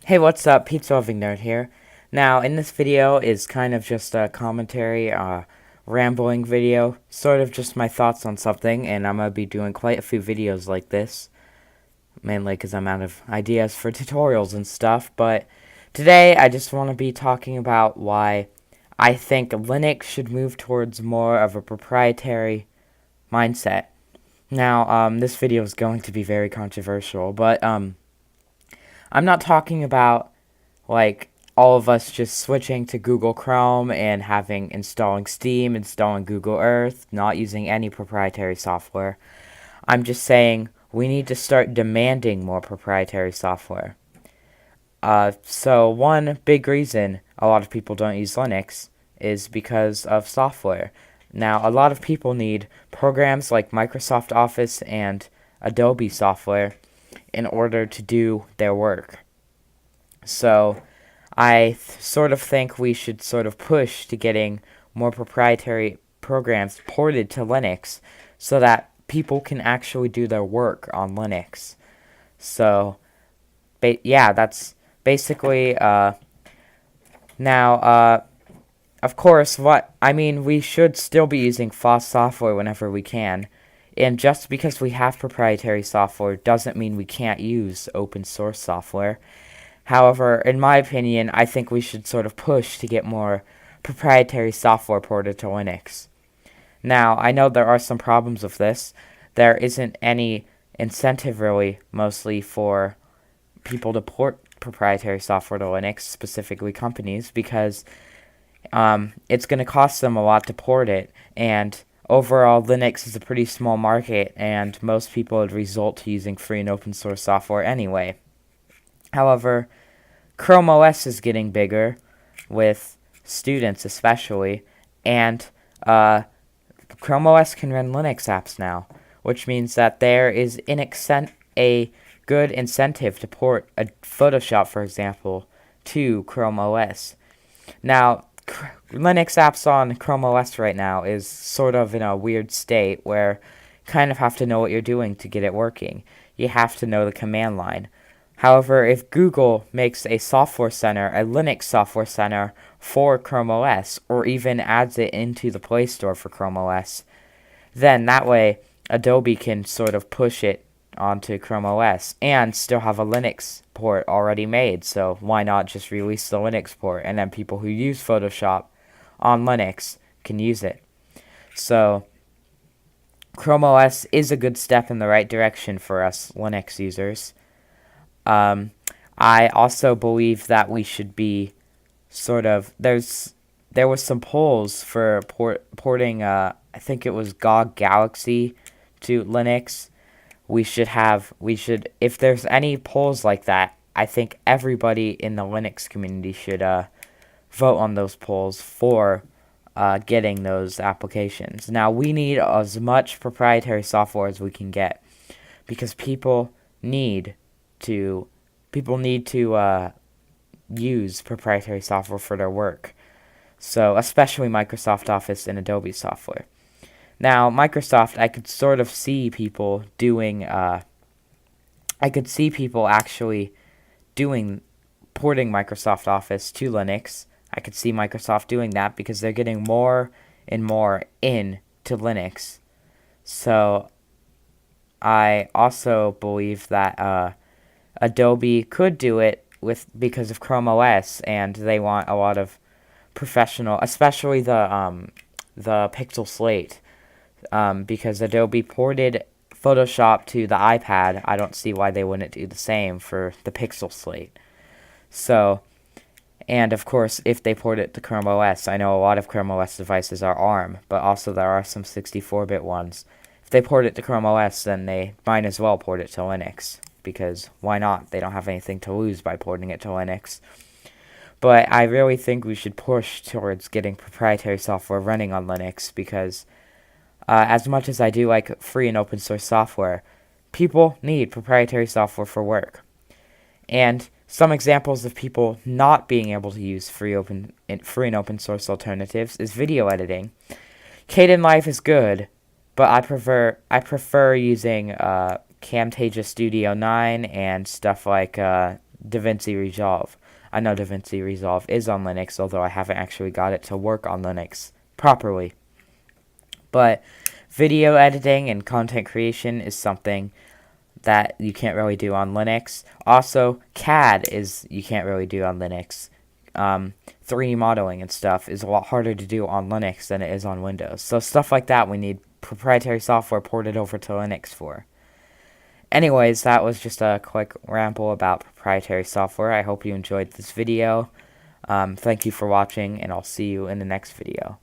Hey, what's up? Pizza Loving Nerd here. Now, in this video is kind of just a commentary, rambling video, sort of just my thoughts on something, and I'm gonna be doing quite a few videos like this, mainly because I'm out of ideas for tutorials and stuff, but today I just want to be talking about why I think Linux should move towards more of a proprietary mindset. Now, this video is going to be very controversial, but, I'm not talking about like all of us just switching to Google Chrome and installing Steam, installing Google Earth, not using any proprietary software. I'm just saying we need to start demanding more proprietary software. So one big reason a lot of people don't use Linux is because of software. Now, a lot of people need programs like Microsoft Office and Adobe software in order to do their work. So sort of think we should sort of push to getting more proprietary programs ported to Linux so that people can actually do their work on Linux. So, yeah, that's basically, now, of course, we should still be using FOSS software whenever we can. And just because we have proprietary software doesn't mean we can't use open source software. However, in my opinion, I think we should sort of push to get more proprietary software ported to Linux. Now, I know there are some problems with this. There isn't any incentive really, mostly for people to port proprietary software to Linux, specifically companies, because it's going to cost them a lot to port it, and overall, Linux is a pretty small market, and most people would resort to using free and open source software anyway. However, Chrome OS is getting bigger, with students especially, and Chrome OS can run Linux apps now, which means that there is a good incentive to port a Photoshop, for example, to Chrome OS. Now, Linux apps on Chrome OS right now is sort of in a weird state where you kind of have to know what you're doing to get it working. You have to know the command line. However, if Google makes a Linux software center for Chrome OS, or even adds it into the Play Store for Chrome OS, then that way Adobe can sort of push it onto Chrome OS and still have a Linux port already made. So why not just release the Linux port, and then people who use Photoshop on Linux can use it. So Chrome OS is a good step in the right direction for us Linux users. I also believe that we should be there was some polls for porting, I think it was GOG Galaxy to Linux. If there's any polls like that, I think everybody in the Linux community should, vote on those polls for, getting those applications. Now, we need as much proprietary software as we can get, because people need to use proprietary software for their work. So, especially Microsoft Office and Adobe software. Now, Microsoft, I could sort of see people actually porting Microsoft Office to Linux. I could see Microsoft doing that because they're getting more and more into Linux. So, I also believe that, Adobe could do it because of Chrome OS, and they want a lot of professional, especially the Pixel Slate, because Adobe ported Photoshop to the iPad. I don't see why they wouldn't do the same for the Pixel Slate. So, and of course, if they port it to Chrome OS, I know a lot of Chrome OS devices are ARM, but also there are some 64-bit ones. If they port it to Chrome OS, then they might as well port it to Linux, because why not? They don't have anything to lose by porting it to Linux. But I really think we should push towards getting proprietary software running on Linux, because as much as I do like free and open source software, people need proprietary software for work. And some examples of people not being able to use free and open source alternatives is video editing. Kdenlive is good, but I prefer using Camtasia Studio 9 and stuff like DaVinci Resolve. I know DaVinci Resolve is on Linux, although I haven't actually got it to work on Linux properly. But video editing and content creation is something that you can't really do on Linux. Also, CAD is you can't really do on Linux. 3D modeling and stuff is a lot harder to do on Linux than it is on Windows. So stuff like that we need proprietary software ported over to Linux for. Anyways, that was just a quick ramble about proprietary software. I hope you enjoyed this video. Thank you for watching, and I'll see you in the next video.